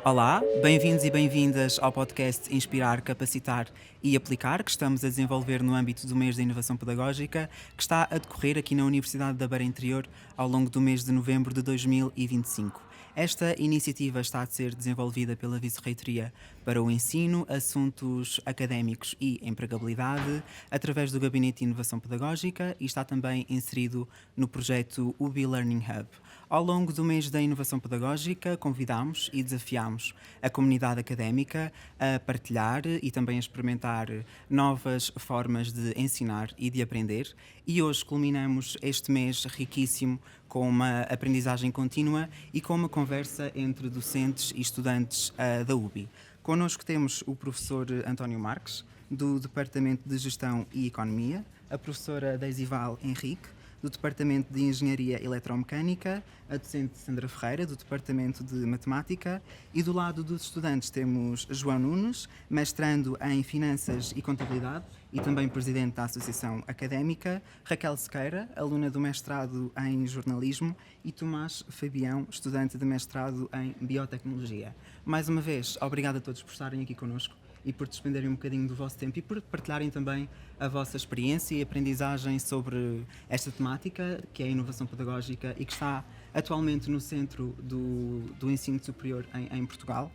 Olá, bem-vindos e bem-vindas ao podcast Inspirar, Capacitar e Aplicar, que estamos a desenvolver no âmbito do mês da inovação pedagógica, que está a decorrer aqui na Universidade da Beira Interior ao longo do mês de novembro de 2025. Esta iniciativa está a ser desenvolvida pela Vice-Reitoria para o Ensino, Assuntos Académicos e Empregabilidade, através do Gabinete de Inovação Pedagógica, e está também inserido no projeto UBI Learning Hub. Ao longo do mês da inovação pedagógica, convidamos e desafiamos a comunidade académica a partilhar e também a experimentar novas formas de ensinar e de aprender. E hoje culminamos este mês riquíssimo com uma aprendizagem contínua e com uma conversa entre docentes e estudantes da UBI. Connosco temos o professor António Marques, do Departamento de Gestão e Economia, a professora Deisival Henrique, do Departamento de Engenharia Eletromecânica, a docente Sandra Ferreira, do Departamento de Matemática, e do lado dos estudantes temos João Nunes, mestrando em Finanças e Contabilidade e também presidente da Associação Académica, Raquel Sequeira, aluna do mestrado em Jornalismo, e Tomás Fabião, estudante de mestrado em Biotecnologia. Mais uma vez, obrigado a todos por estarem aqui connosco e por despenderem um bocadinho do vosso tempo e por partilharem também a vossa experiência e aprendizagem sobre esta temática, que é a inovação pedagógica e que está atualmente no centro do ensino superior em Portugal.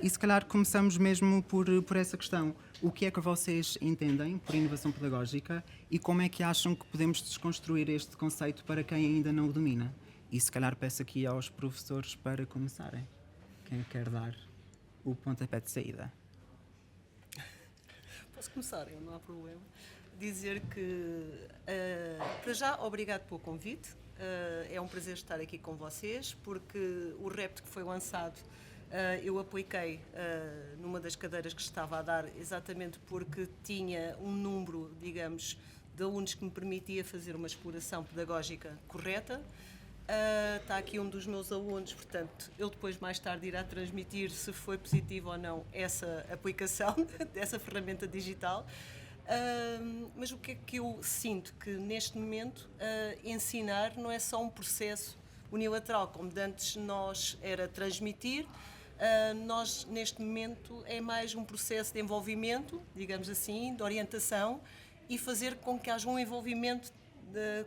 E se calhar começamos mesmo por essa questão. O que é que vocês entendem por inovação pedagógica e como é que acham que podemos desconstruir este conceito para quem ainda não o domina? E se calhar peço aqui aos professores para começarem. Quem quer dar o pontapé de saída? Posso começar, não há problema. Dizer que, para já, obrigado pelo convite. É um prazer estar aqui com vocês, porque o repto que foi lançado eu apliquei numa das cadeiras que estava a dar, exatamente porque tinha um número, digamos, de alunos que me permitia fazer uma exploração pedagógica correta. Está aqui um dos meus alunos, portanto, ele depois mais tarde irá transmitir se foi positivo ou não essa aplicação dessa ferramenta digital. Mas o que é que eu sinto? Que neste momento ensinar não é só um processo unilateral, como de antes nós era transmitir. Nós neste momento é mais um processo de envolvimento, digamos assim, de orientação e fazer com que haja um envolvimento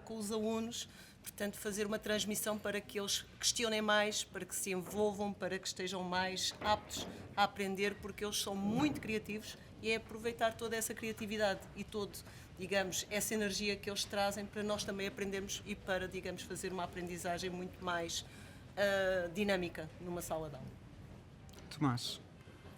com os alunos. Portanto, fazer uma transmissão para que eles questionem mais, para que se envolvam, para que estejam mais aptos a aprender, porque eles são muito criativos e é aproveitar toda essa criatividade e digamos, essa energia que eles trazem para nós também aprendermos e para, digamos, fazer uma aprendizagem muito mais dinâmica numa sala de aula. Tomás,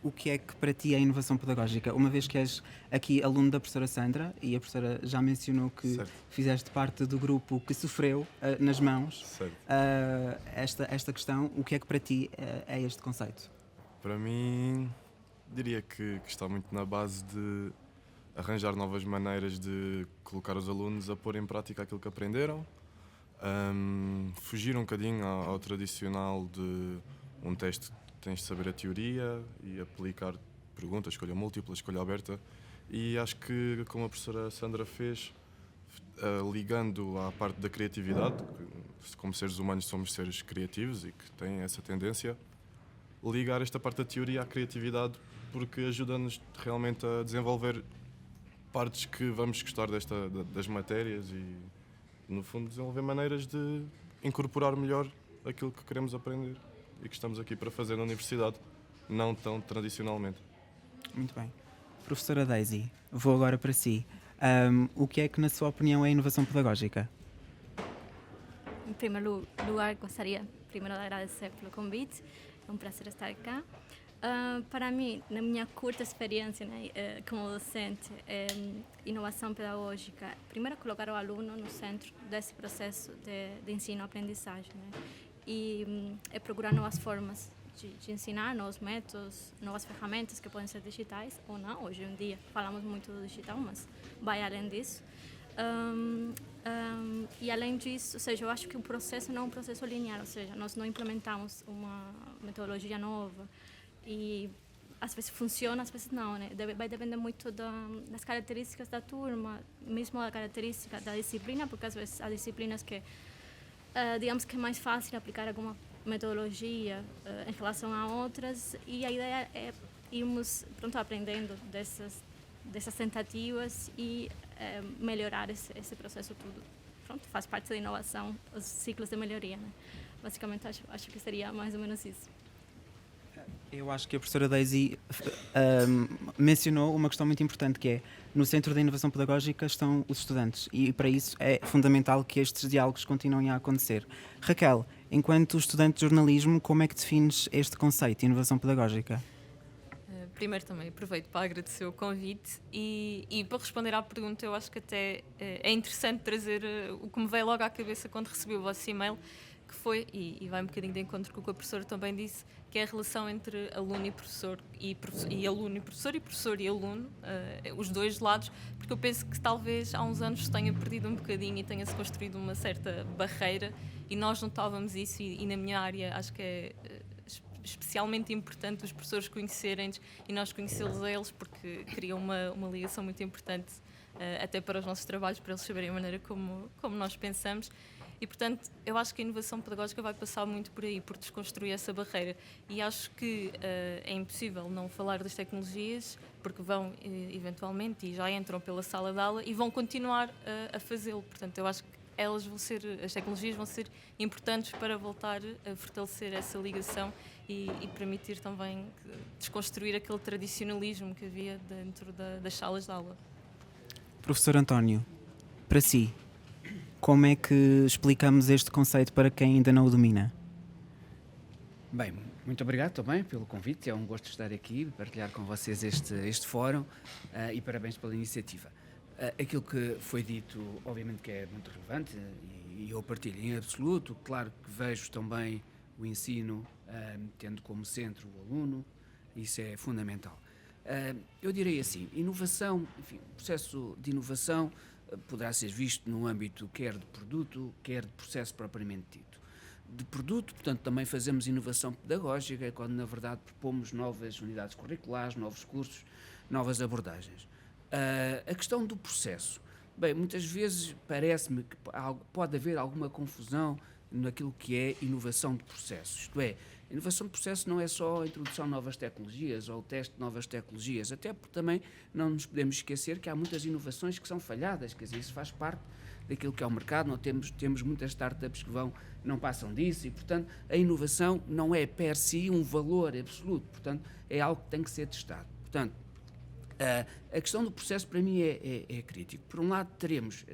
o que é que para ti é inovação pedagógica? Uma vez que és aqui aluno da professora Sandra, e a professora já mencionou que fizeste parte do grupo que sofreu nas mãos esta questão, o que é que para ti é este conceito? Para mim, diria que está muito na base de arranjar novas maneiras de colocar os alunos a pôr em prática aquilo que aprenderam, fugir um bocadinho ao tradicional de um teste. Tens de saber a teoria e aplicar perguntas, escolha múltipla, escolha aberta. E acho que, como a professora Sandra fez, ligando à parte da criatividade, que como seres humanos somos seres criativos e que têm essa tendência, ligar esta parte da teoria à criatividade, porque ajuda-nos realmente a desenvolver partes que vamos gostar das matérias e, no fundo, desenvolver maneiras de incorporar melhor aquilo que queremos aprender e que estamos aqui para fazer na universidade, não tão tradicionalmente. Muito bem. Professora Daisy, vou agora para si. O que é que, na sua opinião, é inovação pedagógica? Em primeiro lugar, gostaria primeiro de agradecer pelo convite. É um prazer estar cá. Para mim, na minha curta experiência, né, como docente, inovação pedagógica, primeiro colocar o aluno no centro desse processo de ensino-aprendizagem, né? E procurar novas formas de ensinar, novos métodos, novas ferramentas que podem ser digitais ou não. Hoje em dia falamos muito do digital, mas vai além disso. E além disso, ou seja, eu acho que o processo não é um processo linear, ou seja, nós não implementamos uma metodologia nova e às vezes funciona, às vezes não, né? Vai depender muito das características da turma, mesmo da característica da disciplina, porque às vezes há disciplinas que digamos que é mais fácil aplicar alguma metodologia em relação a outras, e a ideia é irmos aprendendo dessas tentativas e melhorar esse processo tudo. Faz parte da inovação, os ciclos de melhoria, né? Basicamente, acho que seria mais ou menos isso. Eu acho que a professora Daisy mencionou uma questão muito importante, que é, no centro da inovação pedagógica estão os estudantes, e para isso é fundamental que estes diálogos continuem a acontecer. Raquel, enquanto estudante de jornalismo, como é que defines este conceito de inovação pedagógica? Primeiro também aproveito para agradecer o convite e para responder à pergunta, eu acho que até é interessante trazer o que me veio logo à cabeça quando recebi o vosso e-mail, que foi, e vai um bocadinho de encontro com o que a professora também disse, que é a relação entre aluno e professor, e aluno e professor e aluno, os dois lados, porque eu penso que talvez há uns anos se tenha perdido um bocadinho e tenha-se construído uma certa barreira, e nós notávamos isso, e na minha área acho que é especialmente importante os professores conhecerem-nos e nós conhecê-los a eles, porque cria uma ligação muito importante até para os nossos trabalhos, para eles saberem a maneira como nós pensamos. E, portanto, eu acho que a inovação pedagógica vai passar muito por aí, por desconstruir essa barreira. E acho que é impossível não falar das tecnologias, porque vão, eventualmente, e já entram pela sala de aula, e vão continuar a fazê-lo. Portanto, eu acho que as tecnologias vão ser importantes para voltar a fortalecer essa ligação e permitir também desconstruir aquele tradicionalismo que havia dentro das salas de aula. Professor António, para si, como é que explicamos este conceito para quem ainda não o domina? Bem, muito obrigado também pelo convite, é um gosto estar aqui, partilhar com vocês este fórum e parabéns pela iniciativa. Aquilo que foi dito, obviamente que é muito relevante e eu partilho em absoluto. Claro que vejo também o ensino tendo como centro o aluno, isso é fundamental. Eu direi assim, inovação, enfim, o processo de inovação poderá ser visto no âmbito quer de produto, quer de processo propriamente dito. De produto, portanto, também fazemos inovação pedagógica, quando na verdade propomos novas unidades curriculares, novos cursos, novas abordagens. A questão do processo. Bem, muitas vezes parece-me que pode haver alguma confusão naquilo que é inovação de processo. Isto é, inovação de processo não é só a introdução de novas tecnologias ou o teste de novas tecnologias, até porque também não nos podemos esquecer que há muitas inovações que são falhadas, quer dizer, isso faz parte daquilo que é o mercado, não temos muitas startups que não passam disso e, portanto, a inovação não é per si um valor absoluto, portanto, é algo que tem que ser testado. Portanto, a questão do processo para mim é crítico. Por um lado teremos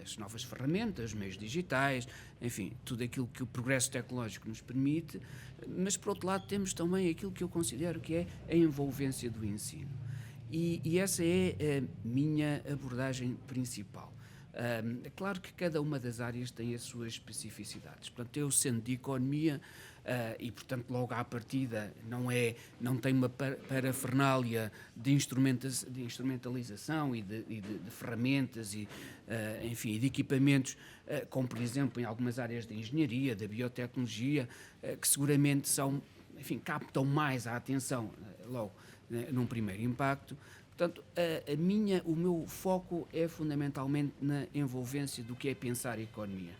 as novas ferramentas, os meios digitais, enfim, tudo aquilo que o progresso tecnológico nos permite, mas por outro lado temos também aquilo que eu considero que é a envolvência do ensino. E essa é a minha abordagem principal. É claro que cada uma das áreas tem as suas especificidades. Portanto, eu sendo de economia, e portanto logo à partida não tem uma parafernália de instrumentalização e de ferramentas e, enfim, de equipamentos, como por exemplo em algumas áreas da engenharia, da biotecnologia, que seguramente captam mais a atenção logo num primeiro impacto. Portanto, o meu foco é fundamentalmente na envolvência do que é pensar a economia.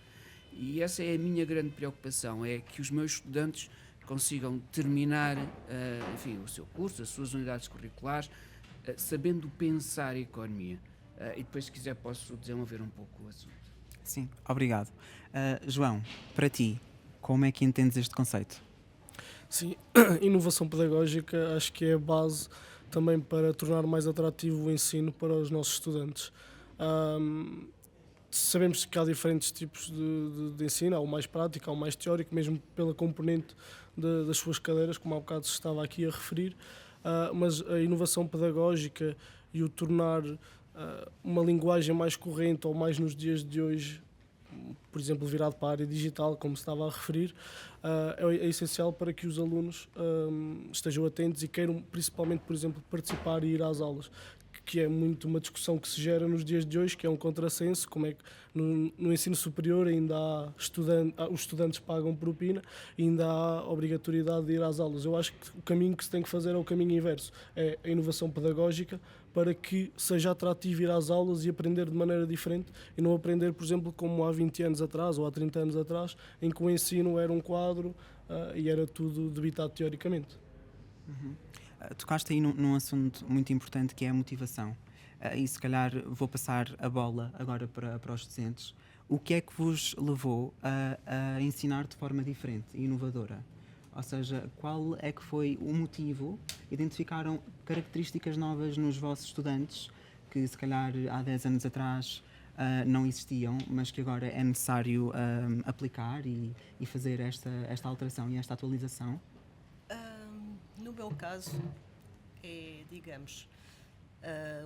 E essa é a minha grande preocupação, é que os meus estudantes consigam terminar o seu curso, as suas unidades curriculares, sabendo pensar a economia. E depois, se quiser, posso desenvolver um pouco o assunto. Sim, obrigado. João, para ti, como é que entendes este conceito? Sim, inovação pedagógica acho que é a base também para tornar mais atrativo o ensino para os nossos estudantes. Sabemos que há diferentes tipos de ensino, há o mais prático, há o mais teórico, mesmo pela componente das suas cadeiras, como há bocado se estava aqui a referir, mas a inovação pedagógica e o tornar uma linguagem mais corrente ou mais nos dias de hoje, por exemplo, virado para a área digital, como se estava a referir, é essencial para que os alunos estejam atentos e queiram, principalmente, por exemplo, participar e ir às aulas, que é muito uma discussão que se gera nos dias de hoje, que é um contrassenso, como é que no ensino superior ainda os estudantes pagam propina e ainda há obrigatoriedade de ir às aulas. Eu acho que o caminho que se tem que fazer é o caminho inverso, é a inovação pedagógica para que seja atrativo ir às aulas e aprender de maneira diferente e não aprender, por exemplo, como há 20 anos atrás ou há 30 anos atrás, em que o ensino era um quadro e era tudo debitado teoricamente. Tocaste aí num assunto muito importante que é a motivação. E se calhar vou passar a bola agora para os docentes. O que é que vos levou a ensinar de forma diferente e inovadora? Ou seja, qual é que foi o motivo? Identificaram características novas nos vossos estudantes que se calhar há 10 anos atrás não existiam, mas que agora é necessário aplicar e fazer esta alteração e esta atualização? No meu caso, é, digamos,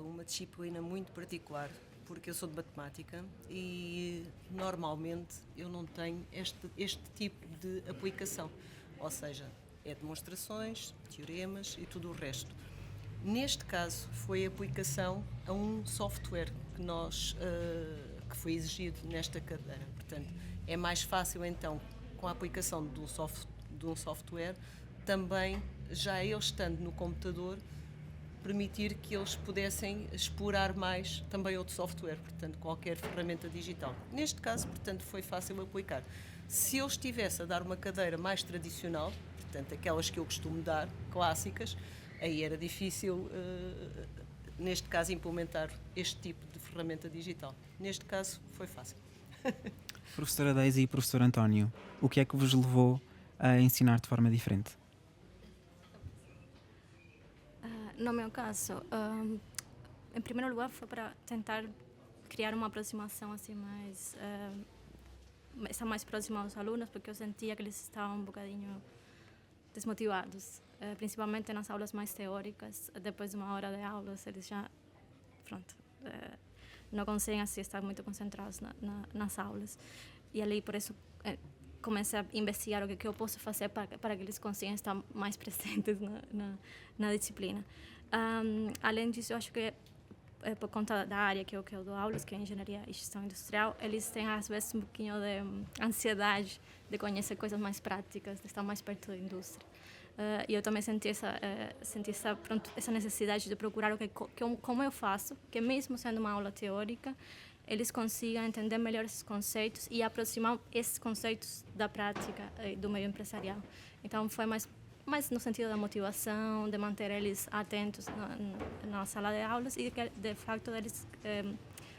uma disciplina muito particular, porque eu sou de matemática e normalmente eu não tenho este tipo de aplicação, ou seja, é demonstrações, teoremas e tudo o resto. Neste caso foi a aplicação a um software que foi exigido nesta cadeira, portanto é mais fácil então com a aplicação de um software também, já eles estando no computador, permitir que eles pudessem explorar mais também outro software, portanto, qualquer ferramenta digital. Neste caso, portanto, foi fácil aplicar. Se eu estivesse a dar uma cadeira mais tradicional, portanto, aquelas que eu costumo dar, clássicas, aí era difícil, neste caso, implementar este tipo de ferramenta digital. Neste caso, foi fácil. Professora Daisy e professor António, o que é que vos levou a ensinar de forma diferente? No meu caso, em primeiro lugar, foi para tentar criar uma aproximação assim mais próxima aos alunos, porque eu sentia que eles estavam um bocadinho desmotivados, principalmente nas aulas mais teóricas. Depois de uma hora de aulas, eles já, não conseguem assim estar muito concentrados nas aulas. E ali, por isso, comecei a investigar o que eu posso fazer para que eles consigam estar mais presentes na disciplina. Além disso, eu acho que por conta da área que eu dou aulas, que é Engenharia e Gestão Industrial, eles têm às vezes um pouquinho de ansiedade de conhecer coisas mais práticas, de estar mais perto da indústria. E eu também senti essa necessidade de procurar como eu faço, que mesmo sendo uma aula teórica, eles consigam entender melhor esses conceitos e aproximar esses conceitos da prática do meio empresarial. Então, foi mais no sentido da motivação, de manter eles atentos na sala de aulas e, de facto,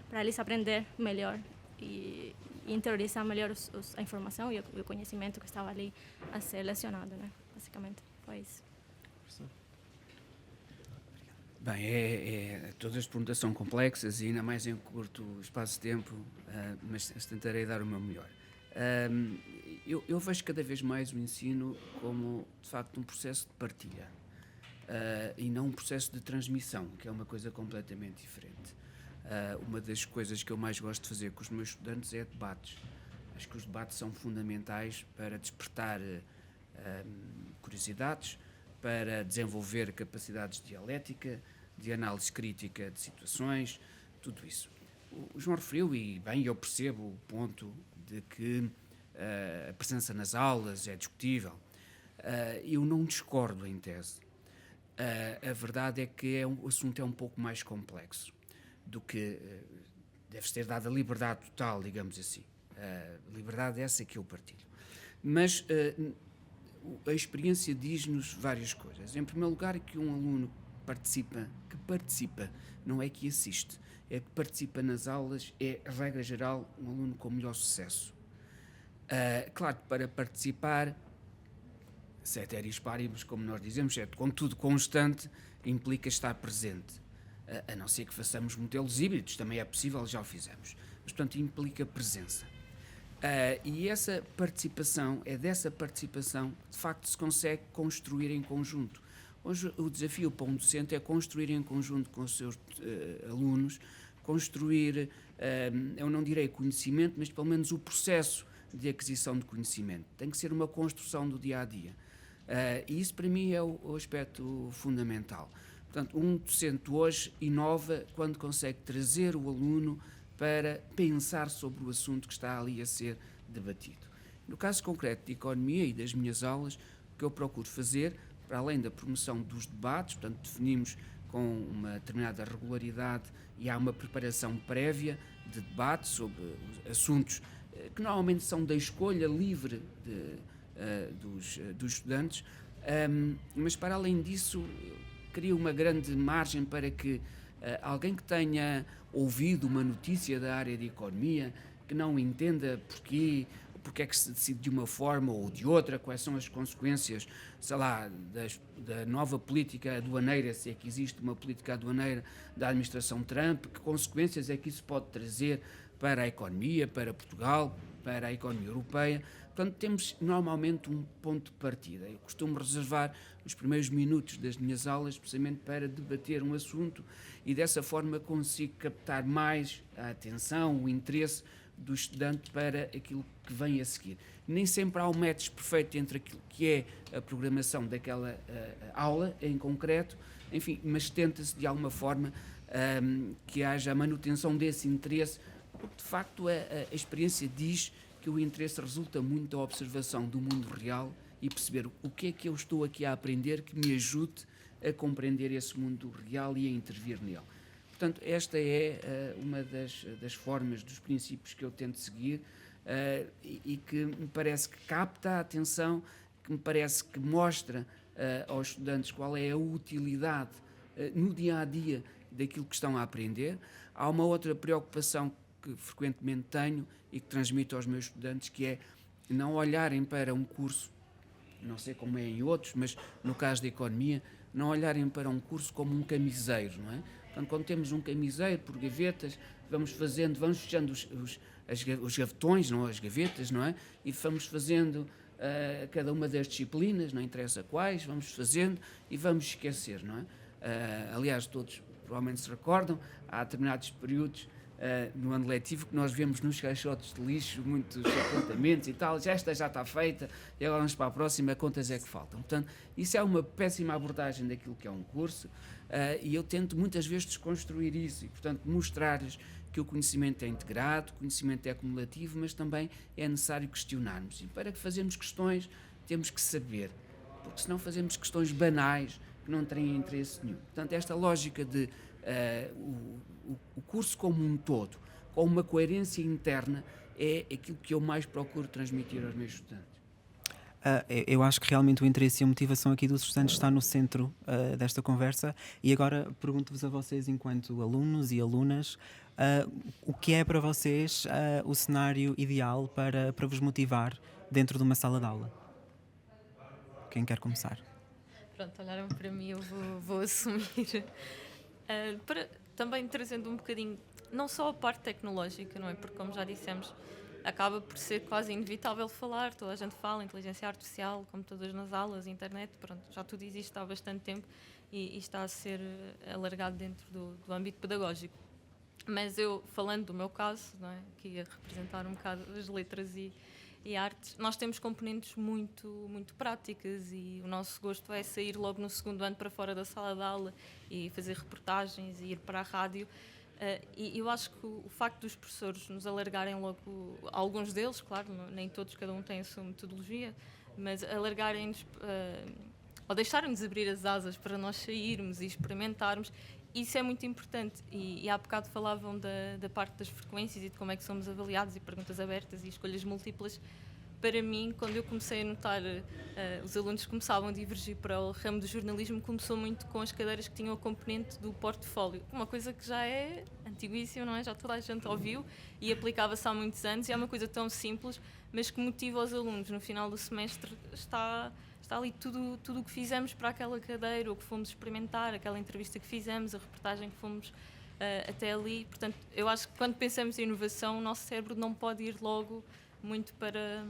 para eles aprender melhor e interiorizar melhor a informação e o conhecimento que estava ali a ser lecionado, né? Basicamente, foi isso. Bem, todas as perguntas são complexas e ainda mais em curto espaço de tempo, mas tentarei dar o meu melhor. Eu vejo cada vez mais o ensino como, de facto, um processo de partilha e não um processo de transmissão, que é uma coisa completamente diferente. Uma das coisas que eu mais gosto de fazer com os meus estudantes é debates. Acho que os debates são fundamentais para despertar curiosidades, para desenvolver capacidades de dialética, de análise crítica de situações, tudo isso. O João referiu, e bem, eu percebo o ponto de que a presença nas aulas é discutível. Eu não discordo em tese. A verdade é que o assunto é um pouco mais complexo do que deve ser dada a liberdade total, digamos assim. Liberdade essa que eu partilho. Mas a experiência diz-nos várias coisas. Em primeiro lugar, é que um aluno que participa, não é que assiste, é que participa nas aulas, é, regra geral, um aluno com melhor sucesso. Claro que para participar, ceteris paribus, como nós dizemos, contudo constante, implica estar presente. A não ser que façamos modelos híbridos, também é possível, já o fizemos. Mas, portanto, implica presença. E essa participação, dessa participação, de facto, se consegue construir em conjunto. Hoje, o desafio para um docente é construir em conjunto com os seus alunos, construir, eu não direi conhecimento, mas pelo menos o processo de aquisição de conhecimento. Tem que ser uma construção do dia-a-dia. E isso, para mim, é o aspecto fundamental. Portanto, um docente hoje inova quando consegue trazer o aluno para pensar sobre o assunto que está ali a ser debatido. No caso concreto de economia e das minhas aulas, o que eu procuro fazer, para além da promoção dos debates, portanto, definimos com uma determinada regularidade e há uma preparação prévia de debate sobre assuntos que normalmente são da escolha livre dos estudantes, mas para além disso cria uma grande margem para que alguém que tenha ouvido uma notícia da área de economia, que não entenda porque é que se decide de uma forma ou de outra, quais são as consequências, sei lá, da nova política aduaneira, se é que existe uma política aduaneira da administração Trump, que consequências é que isso pode trazer para a economia, para Portugal, para a economia europeia. Portanto, temos normalmente um ponto de partida. Eu costumo reservar os primeiros minutos das minhas aulas precisamente para debater um assunto e dessa forma consigo captar mais a atenção, o interesse do estudante para aquilo que vem a seguir. Nem sempre há um match perfeito entre aquilo que é a programação daquela aula em concreto, enfim, mas tenta-se de alguma forma que haja a manutenção desse interesse, porque de facto a experiência diz que o interesse resulta muito da observação do mundo real e perceber o que é que eu estou aqui a aprender que me ajude a compreender esse mundo real e a intervir nele. Portanto, esta é uma das formas, dos princípios que eu tento seguir e que me parece que capta a atenção, que me parece que mostra aos estudantes qual é a utilidade no dia-a-dia daquilo que estão a aprender. Há uma outra preocupação que frequentemente tenho e que transmito aos meus estudantes, que é não olharem para um curso, não sei como é em outros, mas no caso da economia, não olharem para um curso como um camiseiro, não é? Portanto, quando temos um camiseiro por gavetas, vamos fechando os gavetões, não, as gavetas, não é? E vamos fazendo cada uma das disciplinas, não interessa quais, vamos fazendo e vamos esquecer, não é? Aliás, todos provavelmente se recordam, há determinados períodos no ano letivo que nós vemos nos caixotes de lixo muitos apontamentos e tal, esta já está feita e agora vamos para a próxima, quantas é que faltam? Portanto, isso é uma péssima abordagem daquilo que é um curso e eu tento muitas vezes desconstruir isso e, portanto, mostrar-lhes que o conhecimento é integrado, o conhecimento é acumulativo, mas também é necessário questionarmos. E para que fazermos questões temos que saber, porque senão fazemos questões banais que não têm interesse nenhum. Portanto, esta lógica de o curso como um todo, com uma coerência interna, é aquilo que eu mais procuro transmitir aos meus estudantes. Eu acho que realmente o interesse e a motivação aqui dos estudantes está no centro desta conversa e agora pergunto-vos a vocês, enquanto alunos e alunas, o que é para vocês o cenário ideal para vos motivar dentro de uma sala de aula? Quem quer começar? Pronto, olharam para mim, eu vou assumir. Também trazendo um bocadinho, não só a parte tecnológica, não é? Porque, como já dissemos, acaba por ser quase inevitável falar, toda a gente fala, inteligência artificial, computadores nas aulas, internet, pronto, já tudo existe há bastante tempo e está a ser alargado dentro do âmbito pedagógico. Mas eu, falando do meu caso, não é? Que ia representar um bocado as letras e artes, nós temos componentes muito, muito práticas e o nosso gosto é sair logo no segundo ano para fora da sala de aula e fazer reportagens e ir para a rádio. E eu acho que o facto dos professores nos alargarem logo, alguns deles, claro, nem todos, cada um tem a sua metodologia, mas alargarem-nos ou deixarem-nos abrir as asas para nós sairmos e experimentarmos, isso é muito importante. E há bocado falavam da parte das frequências e de como é que somos avaliados e perguntas abertas e escolhas múltiplas. Para mim, quando eu comecei a notar os alunos começavam a divergir para o ramo do jornalismo, começou muito com as cadeiras que tinham a componente do portfólio. Uma coisa que já é antiguíssima, não é? Já toda a gente ouviu e aplicava-se há muitos anos e é uma coisa tão simples, mas que motiva os alunos. No final do semestre está ali tudo o que fizemos para aquela cadeira, o que fomos experimentar, aquela entrevista que fizemos, a reportagem que fomos até ali. Portanto, eu acho que quando pensamos em inovação, o nosso cérebro não pode ir logo muito para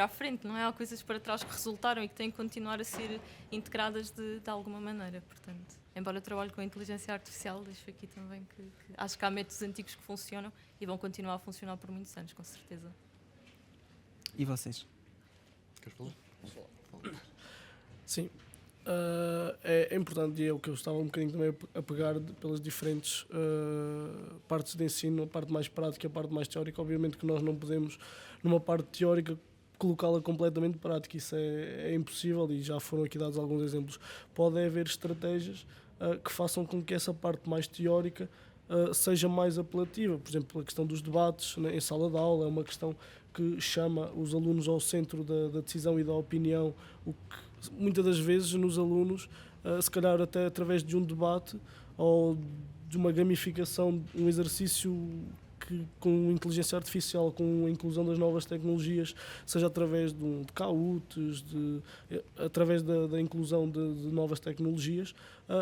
a frente, não é? Há coisas para trás que resultaram e que têm que continuar a ser integradas de alguma maneira. Portanto, embora eu trabalhe com a inteligência artificial, deixo aqui também que acho que há métodos antigos que funcionam e vão continuar a funcionar por muitos anos, com certeza. E vocês? Queres falar? Sim, é importante e é o que eu estava um bocadinho também a pegar pelas diferentes partes de ensino, a parte mais prática e a parte mais teórica. Obviamente que nós não podemos, numa parte teórica, colocá-la completamente prática, isso é impossível e já foram aqui dados alguns exemplos. Pode haver estratégias que façam com que essa parte mais teórica seja mais apelativa. Por exemplo, a questão dos debates, né, em sala de aula é uma questão que chama os alunos ao centro da decisão e da opinião, o que muitas das vezes nos alunos, se calhar até através de um debate ou de uma gamificação, um exercício que, com inteligência artificial, com a inclusão das novas tecnologias, seja através de CAUTs, através da inclusão de novas tecnologias,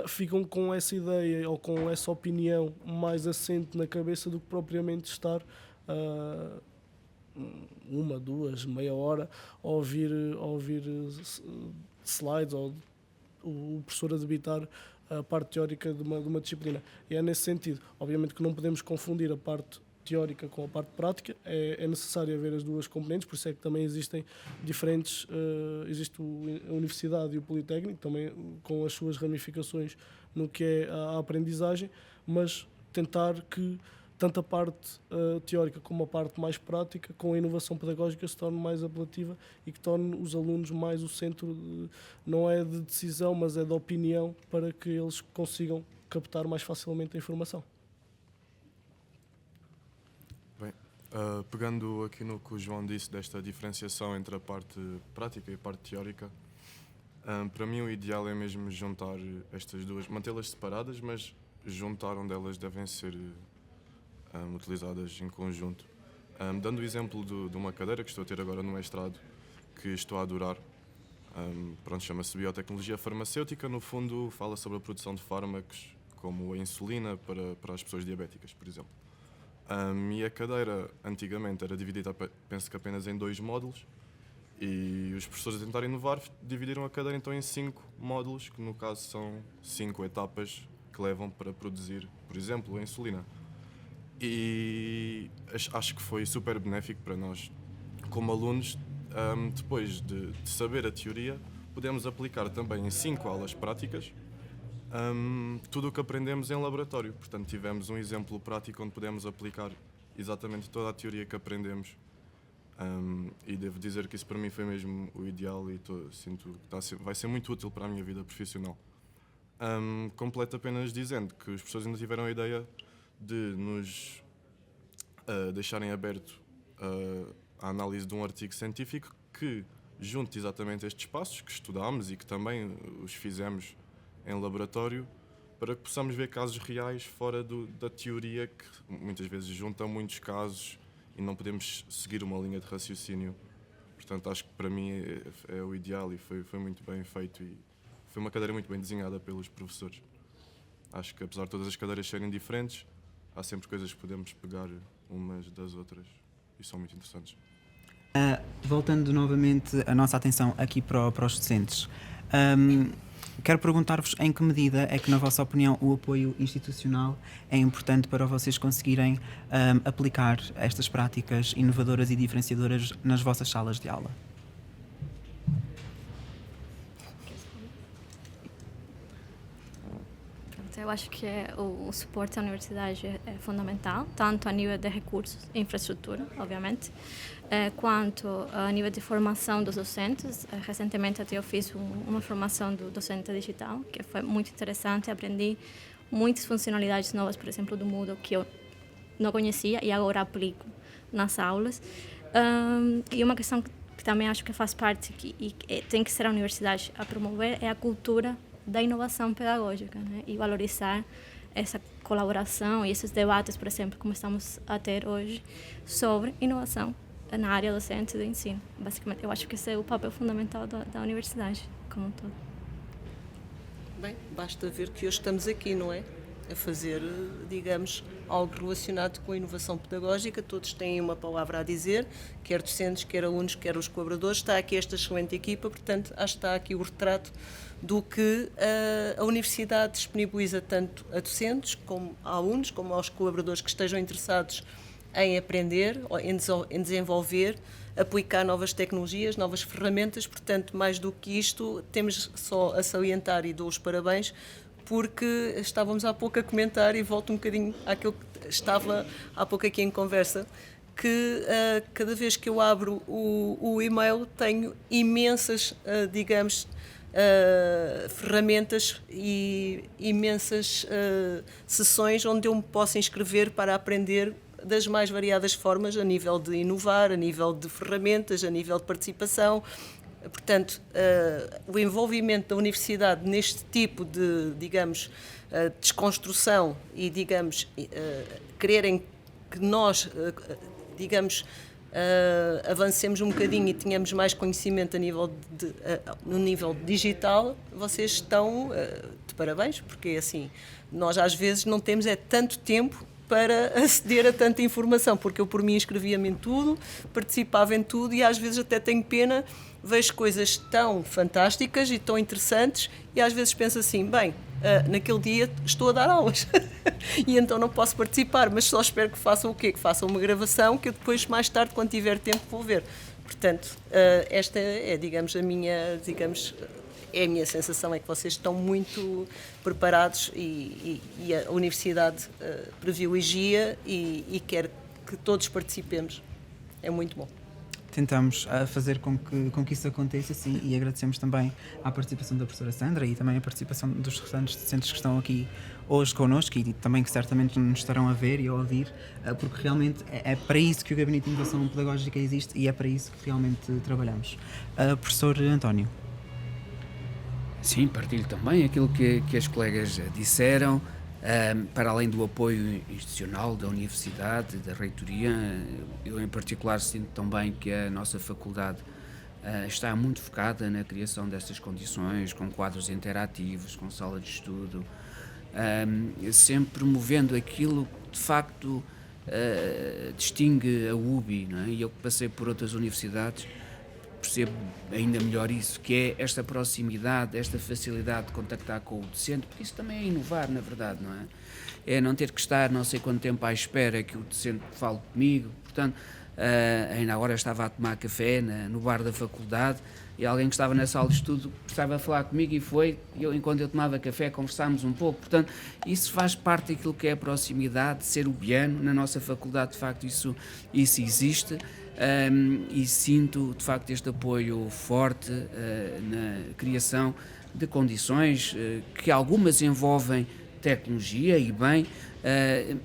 ficam com essa ideia ou com essa opinião mais assente na cabeça do que propriamente estar uma, duas, meia hora a ouvir slides ou o professor a debitar a parte teórica de uma disciplina. E é nesse sentido. Obviamente que não podemos confundir a parte teórica com a parte prática, é necessário haver as duas componentes, por isso é que também existem diferentes, existe a Universidade e o Politécnico, também com as suas ramificações no que é a aprendizagem, mas tentar que tanto a parte teórica como a parte mais prática, com a inovação pedagógica, se torne mais apelativa e que torne os alunos mais o centro, não é de decisão, mas é de opinião, para que eles consigam captar mais facilmente a informação. Bem, pegando aqui no que o João disse, desta diferenciação entre a parte prática e a parte teórica, para mim o ideal é mesmo juntar estas duas, mantê-las separadas, mas juntar onde elas devem ser utilizadas em conjunto. Dando o exemplo de uma cadeira que estou a ter agora no mestrado, que estou a adorar, chama-se Biotecnologia Farmacêutica, no fundo fala sobre a produção de fármacos como a insulina para as pessoas diabéticas, por exemplo. E a cadeira antigamente era dividida, penso que apenas em 2 módulos, e os professores a tentarem inovar dividiram a cadeira então em 5 módulos, que no caso são 5 etapas que levam para produzir, por exemplo, a insulina. E acho que foi super benéfico para nós, como alunos, depois de saber a teoria, podemos aplicar também em 5 aulas práticas tudo o que aprendemos em laboratório. Portanto, tivemos um exemplo prático onde podemos aplicar exatamente toda a teoria que aprendemos. E devo dizer que isso para mim foi mesmo o ideal e sinto que vai ser muito útil para a minha vida profissional. Completo apenas dizendo que os professores ainda tiveram a ideia de nos deixarem aberto a análise de um artigo científico que junte exatamente estes passos que estudámos e que também os fizemos em laboratório, para que possamos ver casos reais fora da teoria, que muitas vezes junta muitos casos e não podemos seguir uma linha de raciocínio. Portanto, acho que para mim é o ideal e foi muito bem feito e foi uma cadeira muito bem desenhada pelos professores. Acho que apesar de todas as cadeiras serem diferentes, há sempre coisas que podemos pegar umas das outras e são muito interessantes. Voltando novamente a nossa atenção aqui para os docentes, quero perguntar-vos em que medida é que, na vossa opinião, o apoio institucional é importante para vocês conseguirem aplicar estas práticas inovadoras e diferenciadoras nas vossas salas de aula. Eu acho que o suporte à universidade é fundamental, tanto a nível de recursos e infraestrutura, obviamente, quanto a nível de formação dos docentes. Recentemente até eu fiz uma formação do docente digital, que foi muito interessante. Aprendi muitas funcionalidades novas, por exemplo, do Moodle, que eu não conhecia e agora aplico nas aulas. E uma questão que também acho que faz parte e tem que ser a universidade a promover é a cultura da inovação pedagógica, né? E valorizar essa colaboração e esses debates, por exemplo, como estamos a ter hoje, sobre inovação na área docente do ensino. Basicamente, eu acho que esse é o papel fundamental da universidade como um todo. Bem, basta ver que hoje estamos aqui, não é? A fazer, digamos, algo relacionado com a inovação pedagógica. Todos têm uma palavra a dizer, quer docentes, quer alunos, quer os colaboradores. Está aqui esta excelente equipa, portanto, acho que está aqui o retrato do que a Universidade disponibiliza tanto a docentes, como a alunos, como aos colaboradores que estejam interessados em aprender, em desenvolver, aplicar novas tecnologias, novas ferramentas. Portanto, mais do que isto, temos só a salientar e dou os parabéns, porque estávamos há pouco a comentar, e volto um bocadinho àquilo que estava há pouco aqui em conversa, que cada vez que eu abro o e-mail tenho imensas, digamos, ferramentas e imensas sessões onde eu me posso inscrever para aprender das mais variadas formas, a nível de inovar, a nível de ferramentas, a nível de participação. Portanto, o envolvimento da universidade neste tipo de, digamos, desconstrução e, digamos, quererem que nós, digamos, avancemos um bocadinho e tenhamos mais conhecimento no nível digital, vocês estão de parabéns, porque assim, nós às vezes não temos tanto tempo para aceder a tanta informação, porque eu por mim inscrevia-me em tudo, participava em tudo e às vezes até tenho pena, vejo coisas tão fantásticas e tão interessantes e às vezes penso assim, bem, naquele dia estou a dar aulas e então não posso participar, mas só espero que façam o quê? Que façam uma gravação que eu depois, mais tarde, quando tiver tempo, vou ver. Portanto, esta é, digamos, a minha sensação, é que vocês estão muito preparados e a Universidade privilegia e quer que todos participemos. É muito bom. Tentamos fazer com que isso aconteça, sim, e agradecemos também à participação da professora Sandra e também a participação dos restantes docentes que estão aqui hoje connosco e também que certamente nos estarão a ver e a ouvir, porque realmente é para isso que o Gabinete de Inovação Pedagógica existe e é para isso que realmente trabalhamos. Professor António. Sim, partilho também aquilo que as colegas disseram. Para além do apoio institucional da Universidade, da Reitoria, eu em particular sinto também que a nossa faculdade está muito focada na criação destas condições, com quadros interativos, com sala de estudo, sempre promovendo aquilo que de facto distingue a UBI, não é? E eu que passei por outras universidades percebo ainda melhor isso, que é esta proximidade, esta facilidade de contactar com o docente, porque isso também é inovar, na verdade, não é? É não ter que estar não sei quanto tempo à espera que o docente fale comigo. Portanto, ainda agora estava a tomar café no bar da faculdade e alguém que estava na sala de estudo estava a falar comigo e enquanto eu tomava café, conversámos um pouco. Portanto, isso faz parte daquilo que é a proximidade, ser ubiano. Na nossa faculdade, de facto, isso existe. E sinto de facto este apoio forte na criação de condições que algumas envolvem tecnologia e bem,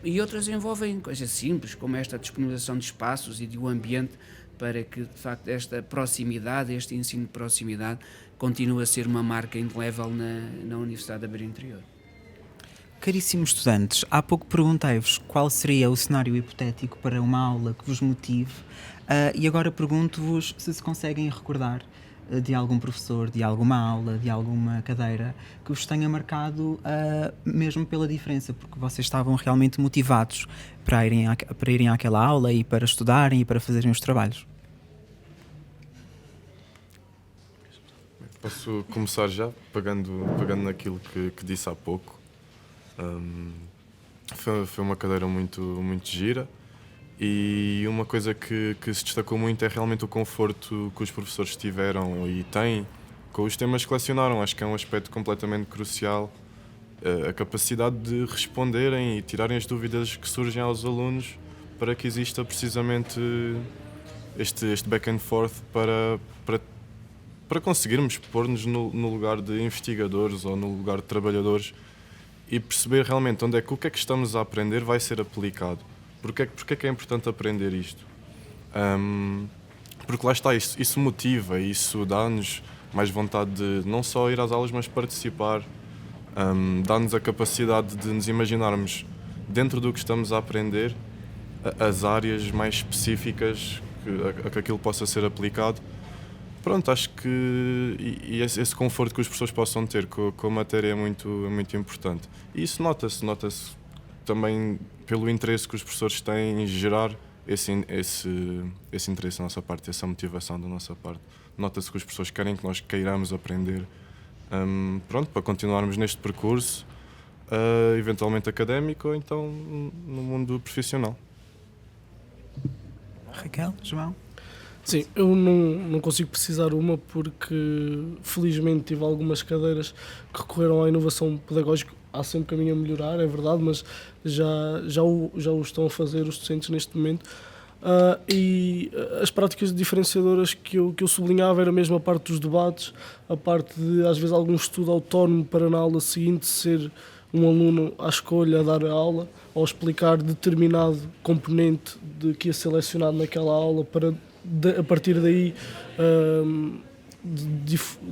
e outras envolvem coisas simples como esta disponibilização de espaços e de um ambiente para que de facto esta proximidade, este ensino de proximidade continue a ser uma marca indelével na Universidade da Beira Interior. Caríssimos estudantes, há pouco perguntei-vos qual seria o cenário hipotético para uma aula que vos motive. E agora pergunto-vos se conseguem recordar de algum professor, de alguma aula, de alguma cadeira que vos tenha marcado mesmo pela diferença, porque vocês estavam realmente motivados para irem àquela aula e para estudarem e para fazerem os trabalhos. Posso começar já, pegando naquilo que disse há pouco. Foi uma cadeira muito, muito gira. E uma coisa que se destacou muito é realmente o conforto que os professores tiveram e têm com os temas que lecionaram. Acho que é um aspecto completamente crucial, a capacidade de responderem e tirarem as dúvidas que surgem aos alunos para que exista precisamente este back and forth para conseguirmos pôr-nos no lugar de investigadores ou no lugar de trabalhadores e perceber realmente onde é que o que é que estamos a aprender vai ser aplicado. Porque é que é importante aprender isto? Porque lá está, isso motiva, isso dá-nos mais vontade de não só ir às aulas, mas participar. Dá-nos a capacidade de nos imaginarmos dentro do que estamos a aprender as áreas mais específicas a que aquilo possa ser aplicado. Pronto, acho que esse conforto que os professores possam ter com a matéria é muito importante. E isso nota-se também pelo interesse que os professores têm em gerar esse interesse da nossa parte, essa motivação da nossa parte. Nota-se que os professores querem que nós queiramos aprender, para continuarmos neste percurso, eventualmente académico ou então no mundo profissional. Raquel, João? Sim, eu não consigo precisar uma porque felizmente tive algumas cadeiras que recorreram à inovação pedagógica. Há sempre caminho a melhorar, é verdade, mas já o estão a fazer os docentes neste momento. e as práticas diferenciadoras que eu sublinhava era mesmo a parte dos debates, a parte de às vezes algum estudo autónomo para na aula seguinte ser um aluno à escolha a dar a aula ou explicar determinado componente que ia ser selecionado naquela aula para a partir daí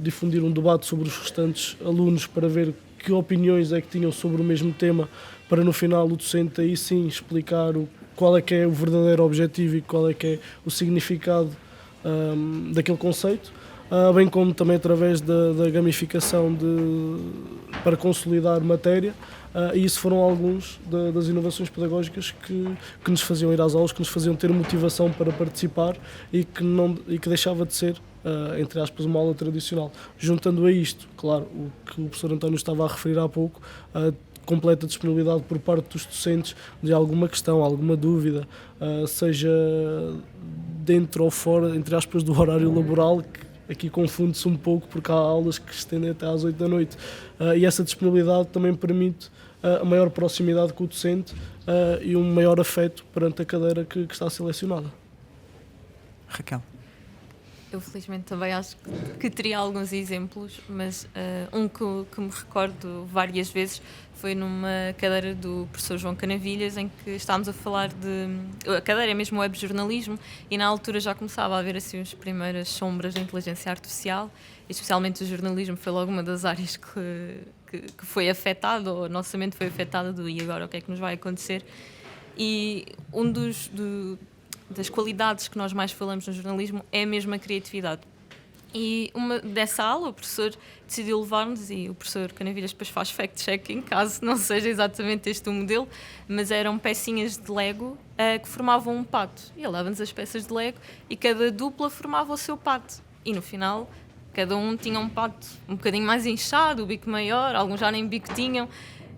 difundir um debate sobre os restantes alunos para ver que opiniões é que tinham sobre o mesmo tema, para no final o docente aí sim explicar qual é que é o verdadeiro objetivo e qual é que é o significado daquele conceito, bem como também através da gamificação para consolidar matéria. E isso foram alguns das inovações pedagógicas que nos faziam ir às aulas, que nos faziam ter motivação para participar e que deixava de ser, entre aspas, uma aula tradicional. Juntando a isto, claro, o que o professor António estava a referir há pouco, a completa disponibilidade por parte dos docentes de alguma questão, alguma dúvida, seja dentro ou fora, entre aspas, do horário laboral, que aqui confunde-se um pouco porque há aulas que se estendem até às 8 da noite. E essa disponibilidade também permite a maior proximidade com o docente e um maior afeto perante a cadeira que está selecionada. Raquel. Eu felizmente também acho que teria alguns exemplos, mas um que me recordo várias vezes foi numa cadeira do professor João Canavilhas, em que estávamos a falar a cadeira é mesmo web jornalismo, e na altura já começava a haver assim as primeiras sombras da inteligência artificial, e especialmente o jornalismo foi logo uma das áreas que foi afetada, ou a nossa mente foi afetada e agora o que é que nos vai acontecer. E das qualidades que nós mais falamos no jornalismo é mesmo a criatividade. E dessa aula o professor decidiu levar-nos, e o professor Canavilhas depois faz fact-checking, caso não seja exatamente este o modelo, mas eram pecinhas de Lego que formavam um pato. E ele dava-nos as peças de Lego e cada dupla formava o seu pato. E no final cada um tinha um pato um bocadinho mais inchado, o bico maior, alguns já nem bico tinham.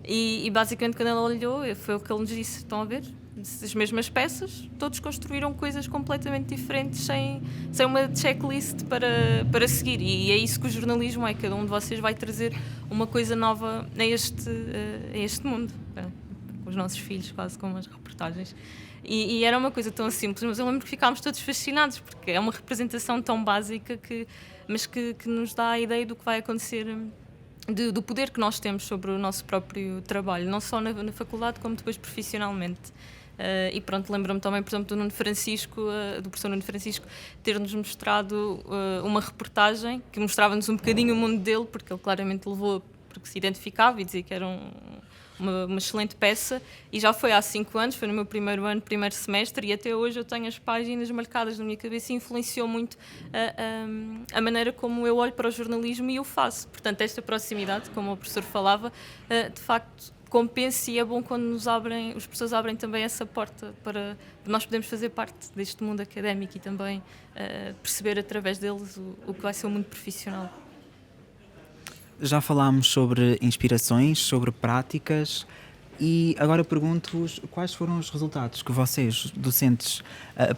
E basicamente quando ele olhou, foi o que ele nos disse: estão a ver? As mesmas peças, todos construíram coisas completamente diferentes sem uma checklist para seguir. E é isso que o jornalismo é: cada um de vocês vai trazer uma coisa nova a este mundo, com os nossos filhos, quase como as reportagens. E era uma coisa tão simples, mas eu lembro que ficámos todos fascinados, porque é uma representação tão básica mas que nos dá a ideia do que vai acontecer, do poder que nós temos sobre o nosso próprio trabalho, não só na faculdade, como depois profissionalmente. E pronto, lembro-me também, por exemplo, do professor Nuno Francisco, ter-nos mostrado uma reportagem que mostrava-nos um bocadinho o mundo dele, porque ele claramente levou, porque se identificava e dizia que era uma excelente peça, e já foi há 5 anos, foi no meu primeiro ano, primeiro semestre, e até hoje eu tenho as páginas marcadas na minha cabeça, e influenciou muito a maneira como eu olho para o jornalismo e o faço. Portanto, esta proximidade, como o professor falava, de facto compensa, e é bom quando os professores abrem também essa porta para nós podermos fazer parte deste mundo académico e também perceber através deles o que vai ser o mundo profissional. Já falámos sobre inspirações, sobre práticas, e agora pergunto-vos quais foram os resultados que vocês, docentes,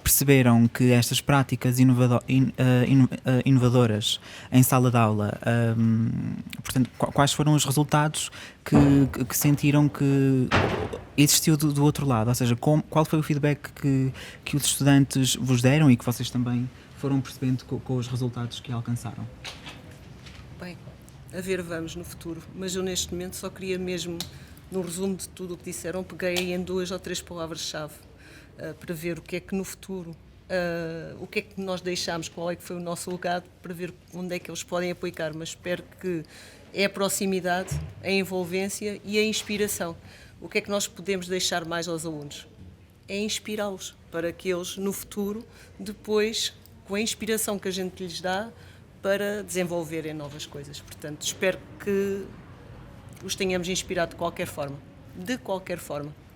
perceberam que estas práticas inovadoras em sala de aula, portanto, quais foram os resultados que sentiram que existiu do outro lado? Ou seja, qual foi o feedback que os estudantes vos deram e que vocês também foram percebendo com os resultados que alcançaram? Bem, a ver, vamos no futuro, mas eu neste momento só queria mesmo, no resumo de tudo o que disseram, peguei aí em 2 ou 3 palavras-chave para ver o que é que no futuro, o que é que nós deixámos, qual é que foi o nosso legado, para ver onde é que eles podem aplicar, mas espero que é a proximidade, a envolvência e a inspiração. O que é que nós podemos deixar mais aos alunos? É inspirá-los, para que eles no futuro, depois, com a inspiração que a gente lhes dá, para desenvolverem novas coisas. Portanto, espero que os tenhamos inspirado de qualquer forma,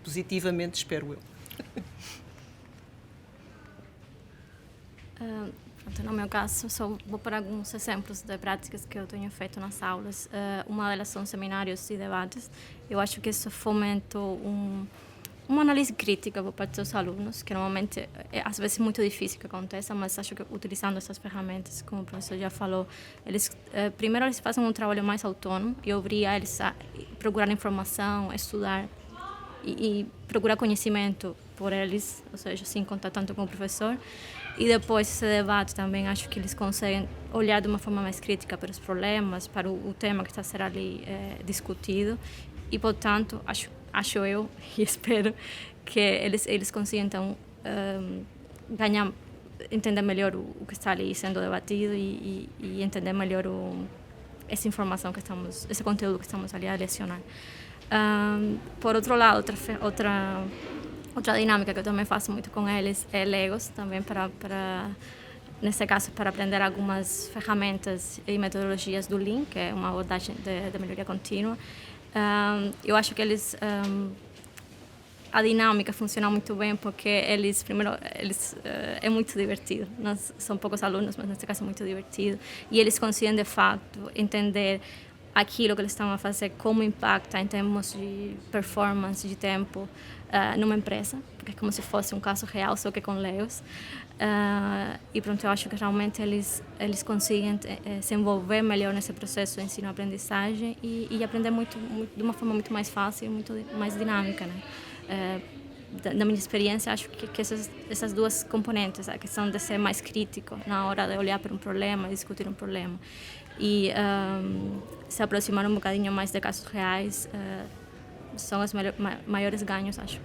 positivamente, espero eu. Pronto, no meu caso, só vou para alguns exemplos de práticas que eu tenho feito nas aulas. Uma delas são seminários e debates. Eu acho que isso fomenta uma análise crítica por parte dos alunos, que normalmente às vezes é muito difícil que aconteça, mas acho que utilizando essas ferramentas, como o professor já falou, primeiro eles fazem um trabalho mais autônomo e obriga eles a procurar informação, estudar e procurar conhecimento por eles, ou seja, sem contar tanto com o professor. E depois esse debate também acho que eles conseguem olhar de uma forma mais crítica para os problemas, para o tema que está a ser ali discutido. E, portanto, acho eu e espero que eles consigam, então, entender melhor o que está ali sendo debatido e entender melhor essa informação esse conteúdo que estamos ali a lecionar. Por outro lado, outra dinâmica que eu também faço muito com eles é Legos, também nesse caso, para aprender algumas ferramentas e metodologias do Lean, que é uma abordagem de melhoria contínua. Eu acho que a dinâmica funciona muito bem porque eles é muito divertido. São poucos alunos, mas nesse caso é muito divertido. E eles conseguem, de fato, entender aquilo que eles estão a fazer, como impacta em termos de performance, de tempo, numa empresa, porque é como se fosse um caso real, só que com Legos. E pronto, eu acho que realmente eles conseguem se envolver melhor nesse processo de ensino-aprendizagem e aprender de uma forma muito mais fácil, muito mais dinâmica, né? Da minha experiência, acho que essas duas componentes, a questão de ser mais crítico na hora de olhar para um problema, discutir um problema, e se aproximar um bocadinho mais de casos reais, são os maiores ganhos, acho,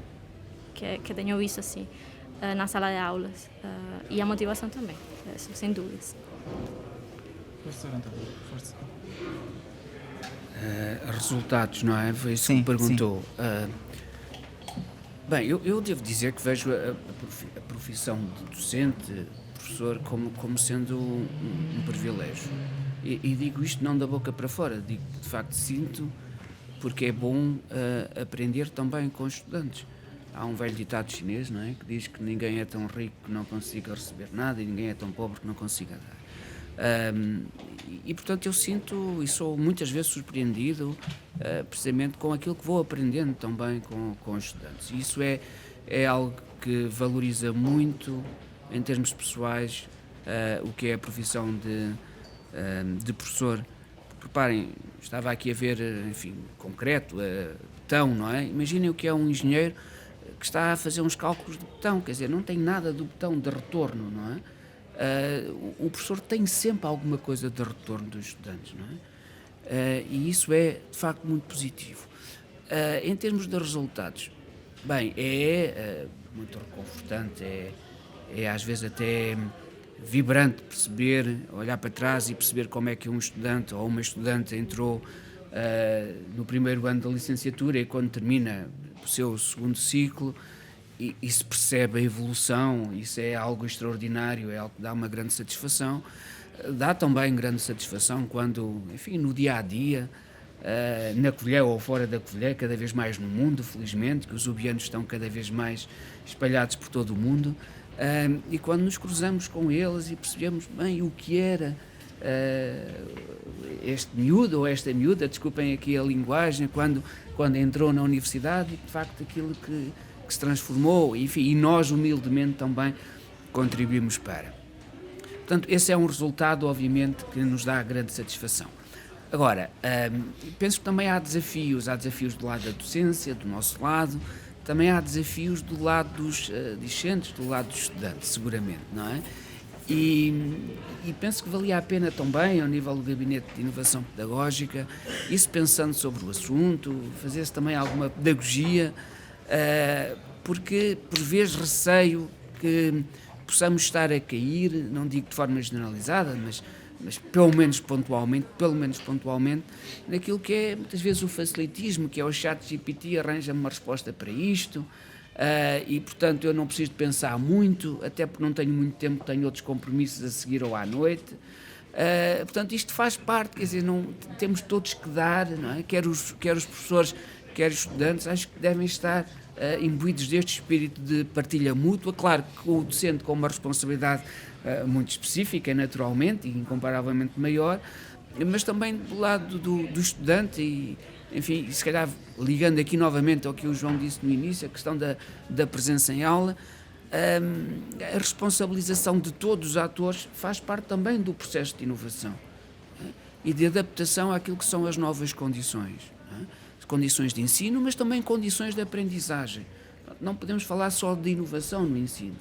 que tenho visto assim, na sala de aulas. E a motivação também, isso, sem dúvidas. Força. Resultados, não é? Foi isso que me perguntou. Bem, eu devo dizer que vejo a profissão de docente, professor, como sendo um privilégio. E digo isto não da boca para fora, digo que de facto sinto, porque é bom aprender também com os estudantes. Há um velho ditado chinês, não é, que diz que ninguém é tão rico que não consiga receber nada e ninguém é tão pobre que não consiga dar. E portanto eu sinto e sou muitas vezes surpreendido precisamente com aquilo que vou aprendendo também com os estudantes. E isso é algo que valoriza muito em termos pessoais o que é a profissão de professor. Reparem, estava aqui a ver, enfim, concreto, betão, não é? Imaginem o que é um engenheiro que está a fazer uns cálculos de betão, quer dizer, não tem nada do betão de retorno, não é? O professor tem sempre alguma coisa de retorno dos estudantes, não é? E isso é, de facto, muito positivo. Em termos de resultados, bem, é muito reconfortante, é às vezes até vibrante perceber, olhar para trás e perceber como é que um estudante ou uma estudante entrou no primeiro ano da licenciatura e quando termina o seu segundo ciclo e se percebe a evolução. Isso é algo extraordinário, é algo que dá uma grande satisfação. Dá também grande satisfação quando, enfim, no dia-a-dia, na colher ou fora da colher, cada vez mais no mundo, felizmente, que os ubianos estão cada vez mais espalhados por todo o mundo, e quando nos cruzamos com eles e percebemos bem o que era este miúdo ou esta miúda, desculpem aqui a linguagem, quando entrou na universidade e de facto aquilo que se transformou, enfim, e nós humildemente também contribuímos para. Portanto, esse é um resultado, obviamente, que nos dá grande satisfação. Agora, penso que também há desafios do lado da docência, do nosso lado, também há desafios do lado dos discentes, do lado dos estudantes, seguramente, não é? E penso que valia a pena também, ao nível do Gabinete de Inovação Pedagógica, isso pensando sobre o assunto, fazer-se também alguma pedagogia, porque por vezes receio que possamos estar a cair, não digo de forma generalizada, mas pelo menos pontualmente, naquilo que é muitas vezes o facilitismo, que é o ChatGPT arranja-me uma resposta para isto, e portanto eu não preciso de pensar muito, até porque não tenho muito tempo, tenho outros compromissos a seguir ou à noite. Portanto isto faz parte, quer dizer, não, temos todos que dar, não é? Quer os professores, quer os estudantes, acho que devem estar imbuídos deste espírito de partilha mútua. Claro que o docente com uma responsabilidade muito específica, naturalmente, e incomparavelmente maior, mas também do lado do estudante e, enfim, se calhar ligando aqui novamente ao que o João disse no início, a questão da presença em aula, a responsabilização de todos os atores faz parte também do processo de inovação e de adaptação àquilo que são as novas condições, condições de ensino, mas também condições de aprendizagem. não podemos falar só de inovação no ensino,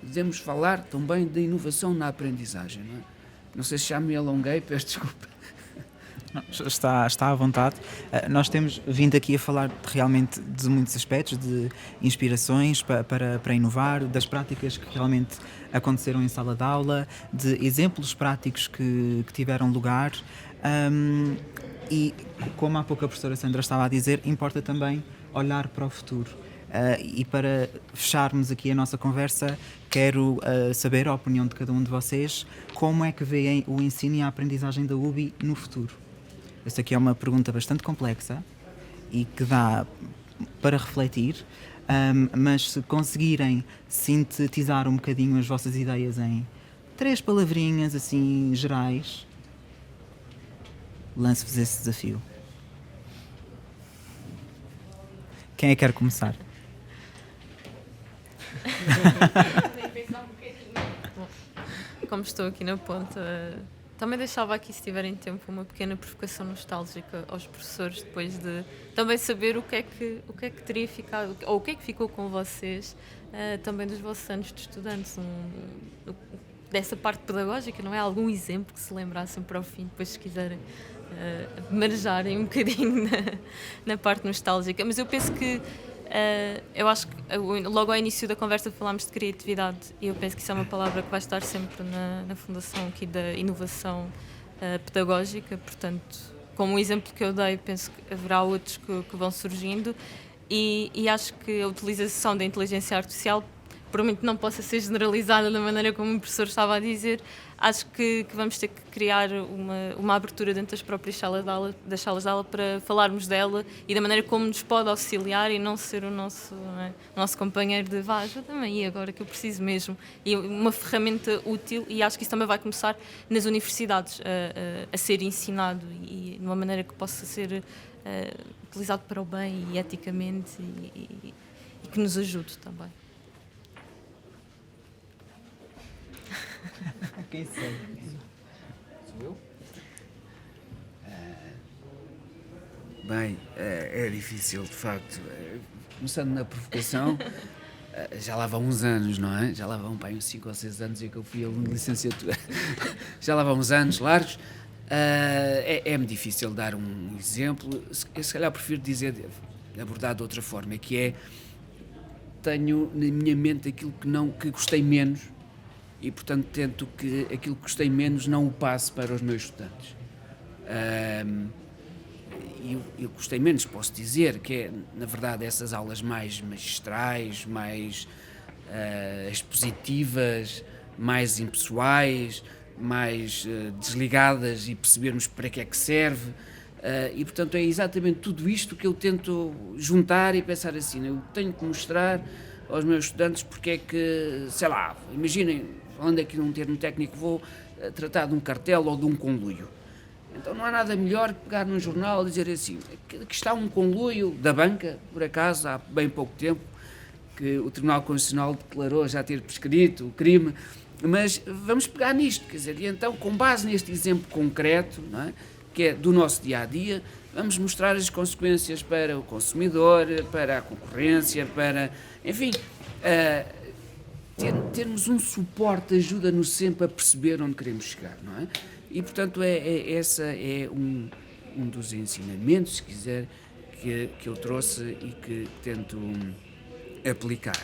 devemos falar também de inovação na aprendizagem. Não é? Não sei se já me alonguei, peço desculpa. Está à vontade. Nós temos vindo aqui a falar realmente de muitos aspectos, de inspirações para inovar, das práticas que realmente aconteceram em sala de aula, de exemplos práticos que tiveram lugar. E, como há pouco a professora Sandra estava a dizer, importa também olhar para o futuro. E para fecharmos aqui a nossa conversa, quero saber a opinião de cada um de vocês. Como é que veem o ensino e a aprendizagem da UBI no futuro? Esta aqui é uma pergunta bastante complexa e que dá para refletir, mas se conseguirem sintetizar um bocadinho as vossas ideias em 3 palavrinhas assim gerais, lance-vos esse desafio. Quem é que quer começar? Como estou aqui na ponta, também deixava aqui, se tiverem tempo, uma pequena provocação nostálgica aos professores, depois de também saber o que é que teria ficado, ou o que é que ficou com vocês, também dos vossos anos de estudantes, dessa parte pedagógica, não é? Algum exemplo que se lembrassem para o fim, depois se quiserem marejarem um bocadinho na parte nostálgica. Mas eu penso que eu acho que logo ao início da conversa falámos de criatividade e eu penso que isso é uma palavra que vai estar sempre na fundação aqui da inovação pedagógica, portanto, como o exemplo que eu dei, penso que haverá outros que vão surgindo e acho que a utilização da inteligência artificial, por muito que não possa ser generalizada da maneira como o professor estava a dizer, acho que vamos ter que criar uma abertura dentro das próprias salas de aula para falarmos dela e da maneira como nos pode auxiliar e não ser o nosso companheiro de ajuda-me aí agora que eu preciso mesmo. E uma ferramenta útil, e acho que isso também vai começar nas universidades a ser ensinado e de uma maneira que possa ser utilizado para o bem e eticamente e que nos ajude também. Quem sabe? Sou eu? Bem, é difícil, de facto. Começando na provocação, já lá vão uns anos, não é? Já lá vão uns 5 ou 6 anos que eu fui aluno de licenciatura. Já lá vão uns anos largos. É-me difícil dar um exemplo. Se calhar prefiro abordar de outra forma, que é, tenho na minha mente aquilo que gostei menos e, portanto, tento que aquilo que gostei menos não o passe para os meus estudantes. Eu gostei menos, posso dizer, que é, na verdade, essas aulas mais magistrais, mais expositivas, mais impessoais, mais desligadas e percebermos para que é que serve. E, portanto, é exatamente tudo isto que eu tento juntar e pensar assim, eu tenho que mostrar aos meus estudantes porque é que, sei lá, imaginem, falando aqui num termo técnico, vou tratar de um cartel ou de um conluio. Então não há nada melhor que pegar num jornal e dizer assim, que está um conluio da banca, por acaso, há bem pouco tempo, que o Tribunal Constitucional declarou já ter prescrito o crime, mas vamos pegar nisto, quer dizer, e então, com base neste exemplo concreto, não é, que é do nosso dia-a-dia, vamos mostrar as consequências para o consumidor, para a concorrência, para, enfim, termos um suporte ajuda-nos sempre a perceber onde queremos chegar, não é? E, portanto, essa é um dos ensinamentos, se quiser, que eu trouxe e que tento aplicar.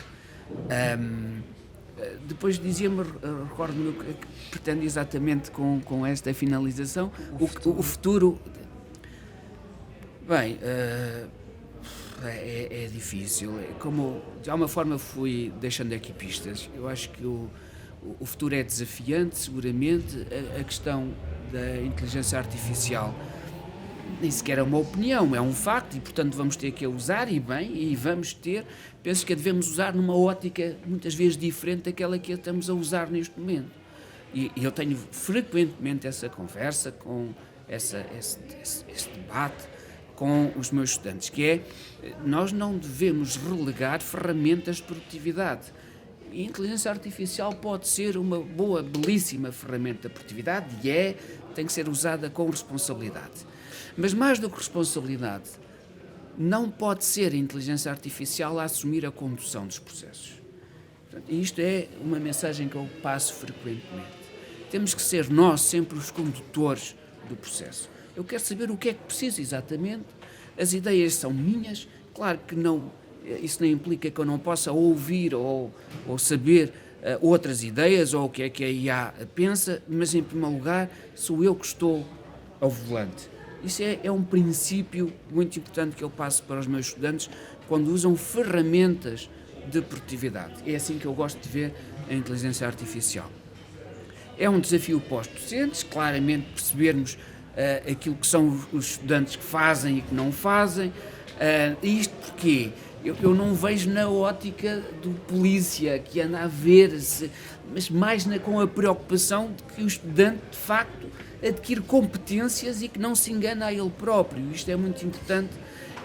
Depois dizia-me, recordo-me que pretendo exatamente com esta finalização, o futuro. Bem, é difícil. Como de alguma forma fui deixando aqui pistas, eu acho que o futuro é desafiante, seguramente. A questão da inteligência artificial nem sequer é uma opinião, é um facto e, portanto, vamos ter que a usar e bem, e vamos ter, penso que a devemos usar numa ótica muitas vezes diferente daquela que a estamos a usar neste momento. E eu tenho frequentemente essa conversa, esse debate com os meus estudantes, que é, nós não devemos relegar ferramentas de produtividade. E a inteligência artificial pode ser uma boa, belíssima ferramenta de produtividade e tem que ser usada com responsabilidade. Mas mais do que responsabilidade, não pode ser a inteligência artificial a assumir a condução dos processos. Portanto, isto é uma mensagem que eu passo frequentemente. Temos que ser nós sempre os condutores do processo. Eu quero saber o que é que preciso exatamente, as ideias são minhas, claro que não, isso não implica que eu não possa ouvir ou saber outras ideias ou o que é que a IA pensa, mas em primeiro lugar sou eu que estou ao volante. Isso é um princípio muito importante que eu passo para os meus estudantes quando usam ferramentas de produtividade. É assim que eu gosto de ver a inteligência artificial. É um desafio para os docentes, claramente percebermos aquilo que são os estudantes que fazem e que não fazem. E isto porquê? Eu não vejo na ótica do polícia que anda a ver, mas mais com a preocupação de que o estudante, de facto, adquire competências e que não se engana a ele próprio. Isto é muito importante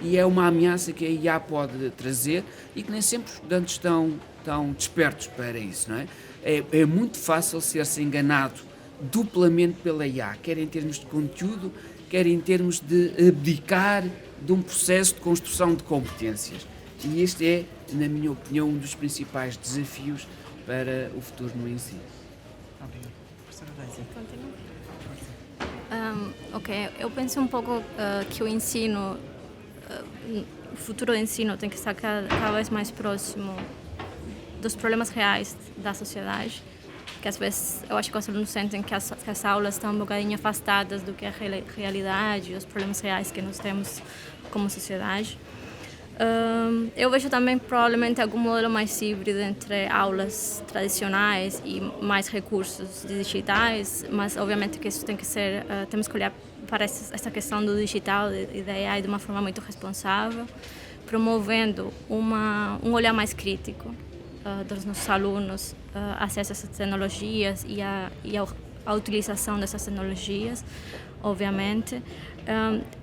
e é uma ameaça que a IA pode trazer e que nem sempre os estudantes estão despertos para isso, não é? É muito fácil ser-se enganado duplamente pela IA, quer em termos de conteúdo, quer em termos de abdicar de um processo de construção de competências. E este é, na minha opinião, um dos principais desafios para o futuro no ensino. Obrigado. Professora Daisy. Ok, eu penso um pouco que o ensino, o futuro do ensino tem que estar cada vez mais próximo dos problemas reais da sociedade, que às vezes eu acho que os alunos sentem que as aulas estão um bocadinho afastadas do que é a realidade e os problemas reais que nós temos como sociedade. Eu vejo também provavelmente algum modelo mais híbrido entre aulas tradicionais e mais recursos digitais, mas obviamente que isso tem que ser, temos que olhar para essa questão do digital e da AI de uma forma muito responsável, promovendo um olhar mais crítico dos nossos alunos acesso a essas tecnologias e a utilização dessas tecnologias, obviamente.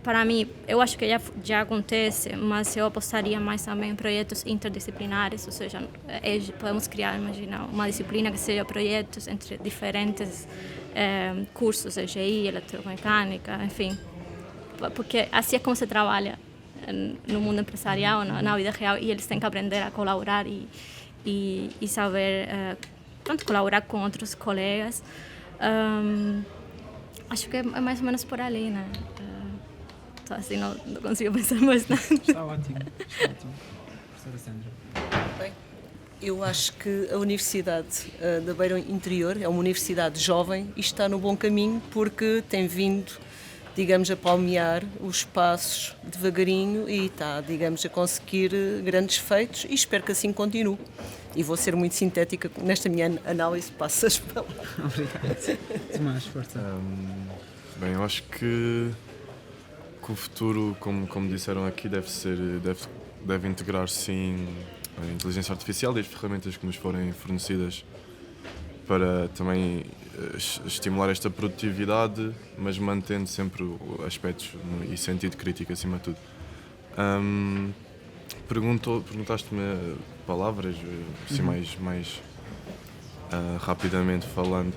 Para mim, eu acho que já acontece, mas eu apostaria mais também em projetos interdisciplinares, ou seja, podemos criar, imagina, uma disciplina que seja projetos entre diferentes cursos, EGI, eletromecânica, enfim, porque assim é como se trabalha no mundo empresarial, na vida real, e eles têm que aprender a colaborar e saber colaborar com outros colegas. Acho que é mais ou menos por ali, né? Assim, não consigo pensar bastante. Está ótimo. Professora Sandra. Bem, eu acho que a Universidade da Beira Interior é uma universidade jovem e está no bom caminho porque tem vindo, digamos, a palmear os passos devagarinho e está, digamos, a conseguir grandes feitos e espero que assim continue. E vou ser muito sintética nesta minha análise, passo as palavras. Obrigado. Tomás, força. Bem, eu acho que o futuro, como disseram aqui, deve integrar sim a inteligência artificial e as ferramentas que nos forem fornecidas para também estimular esta produtividade, mas mantendo sempre aspectos e sentido crítico acima de tudo. Perguntaste-me palavras, assim mais rapidamente falando,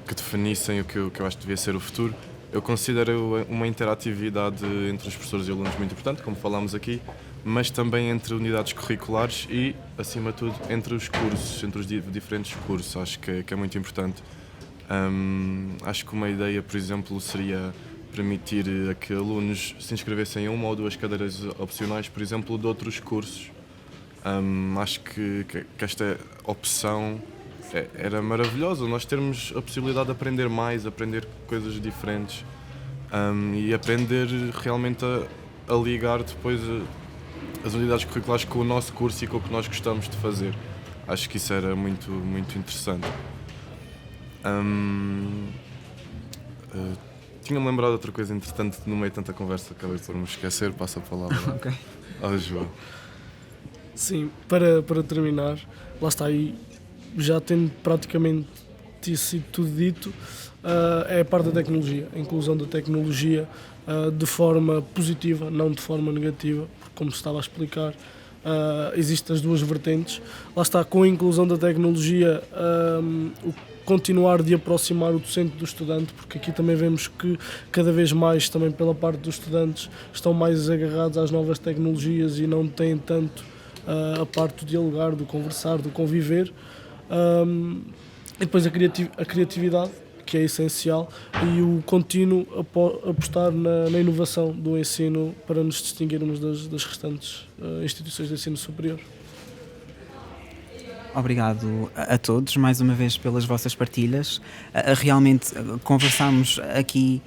que definissem o que eu acho que devia ser o futuro. Eu considero uma interatividade entre os professores e alunos muito importante, como falámos aqui, mas também entre unidades curriculares e, acima de tudo, entre os cursos, entre os diferentes cursos. Acho que é muito importante. Acho que uma ideia, por exemplo, seria permitir a que alunos se inscrevessem em uma ou duas cadeiras opcionais, por exemplo, de outros cursos. Acho que esta opção era maravilhosa, nós termos a possibilidade de aprender mais, aprender coisas diferentes e aprender realmente a ligar depois as unidades curriculares com o nosso curso e com o que nós gostamos de fazer. Acho que isso era muito, muito interessante. Tinha-me lembrado de outra coisa, entretanto, no meio de tanta conversa, acabei por me esquecer, passo a palavra ao João. Sim, para terminar, lá está aí, já tendo praticamente sido tudo dito, é a parte da tecnologia, a inclusão da tecnologia de forma positiva, não de forma negativa, porque como se estava a explicar, existem as duas vertentes. Lá está, com a inclusão da tecnologia, o continuar de aproximar o docente do estudante, porque aqui também vemos que cada vez mais, também pela parte dos estudantes, estão mais agarrados às novas tecnologias e não têm tanto a parte do dialogar, do conversar, do conviver. E depois a criatividade, que é essencial, e o contínuo apostar na inovação do ensino para nos distinguirmos das restantes instituições de ensino superior. Obrigado a todos, mais uma vez, pelas vossas partilhas. Realmente conversámos aqui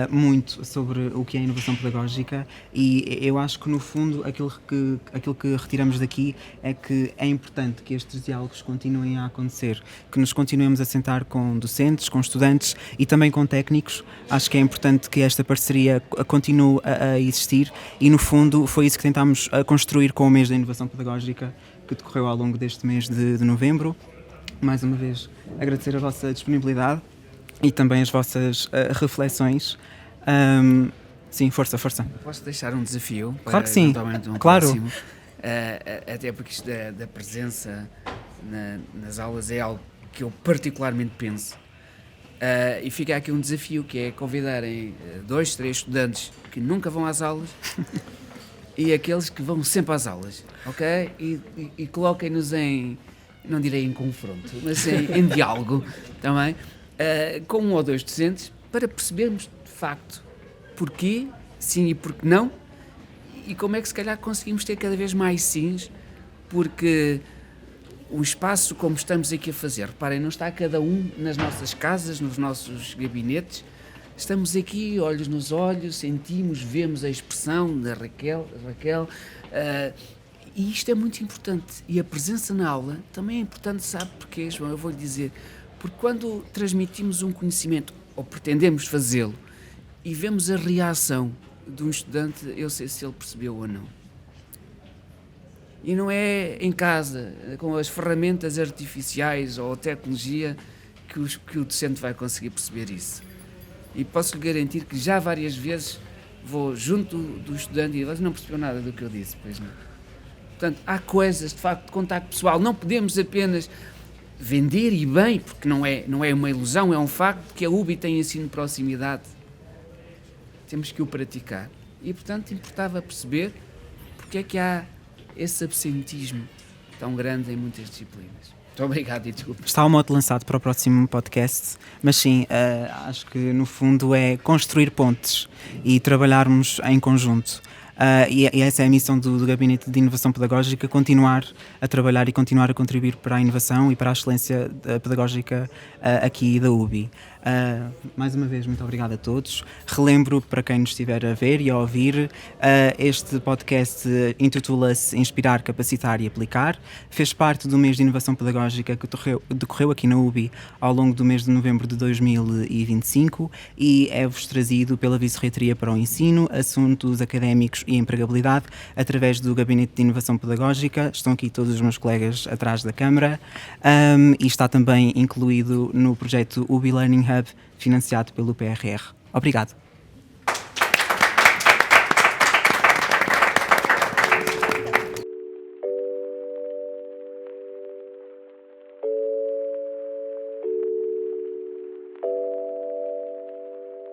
muito sobre o que é inovação pedagógica e eu acho que, no fundo, aquilo que retiramos daqui é que é importante que estes diálogos continuem a acontecer, que nos continuemos a sentar com docentes, com estudantes e também com técnicos. Acho que é importante que esta parceria continue a existir e, no fundo, foi isso que tentámos construir com o mês da inovação pedagógica, que decorreu ao longo deste mês de novembro. Mais uma vez, agradecer a vossa disponibilidade e também as vossas reflexões. Sim, força. Posso deixar um desafio? Claro que sim, Um claro. Próximo, até porque isto da presença nas aulas é algo que eu particularmente penso. E fica aqui um desafio, que é convidarem 2, 3 estudantes que nunca vão às aulas e aqueles que vão sempre às aulas, ok? E coloquem-nos não direi em confronto, mas em diálogo também, com 1 ou 2 docentes, para percebermos de facto porquê, sim e porquê não, e como é que se calhar conseguimos ter cada vez mais sims, porque o espaço, como estamos aqui a fazer, reparem, não está cada um nas nossas casas, nos nossos gabinetes. Estamos aqui, olhos nos olhos, sentimos, vemos a expressão da Raquel, e isto é muito importante. E a presença na aula também é importante, sabe porquê, João? Eu vou-lhe dizer, porque quando transmitimos um conhecimento, ou pretendemos fazê-lo, e vemos a reação de um estudante, eu sei se ele percebeu ou não. E não é em casa, com as ferramentas artificiais ou a tecnologia, que o docente vai conseguir perceber isso. E posso-lhe garantir que já várias vezes vou junto do estudante e ele não percebeu nada do que eu disse, pois não. Portanto, há coisas, de facto, de contacto pessoal. Não podemos apenas vender, e bem, porque não é uma ilusão, é um facto que a UBI tem ensino de proximidade. Temos que o praticar. E, portanto, importava perceber porque é que há esse absentismo tão grande em muitas disciplinas. Muito obrigado e desculpa. Está o mote lançado para o próximo podcast, mas sim, acho que no fundo é construir pontes e trabalharmos em conjunto. E essa é a missão do Gabinete de Inovação Pedagógica, continuar a trabalhar e continuar a contribuir para a inovação e para a excelência pedagógica aqui da UBI. Mais uma vez, muito obrigado a todos. Relembro, para quem nos estiver a ver e a ouvir, este podcast intitula-se Inspirar, Capacitar e Aplicar. Fez parte do mês de inovação pedagógica que decorreu aqui na UBI ao longo do mês de novembro de 2025 e é-vos trazido pela Vice-Reitoria para o Ensino, Assuntos Académicos e Empregabilidade, através do Gabinete de Inovação Pedagógica. Estão aqui todos os meus colegas atrás da câmara, e está também incluído no projeto UBI Learning Hub, financiado pelo PRR. Obrigado.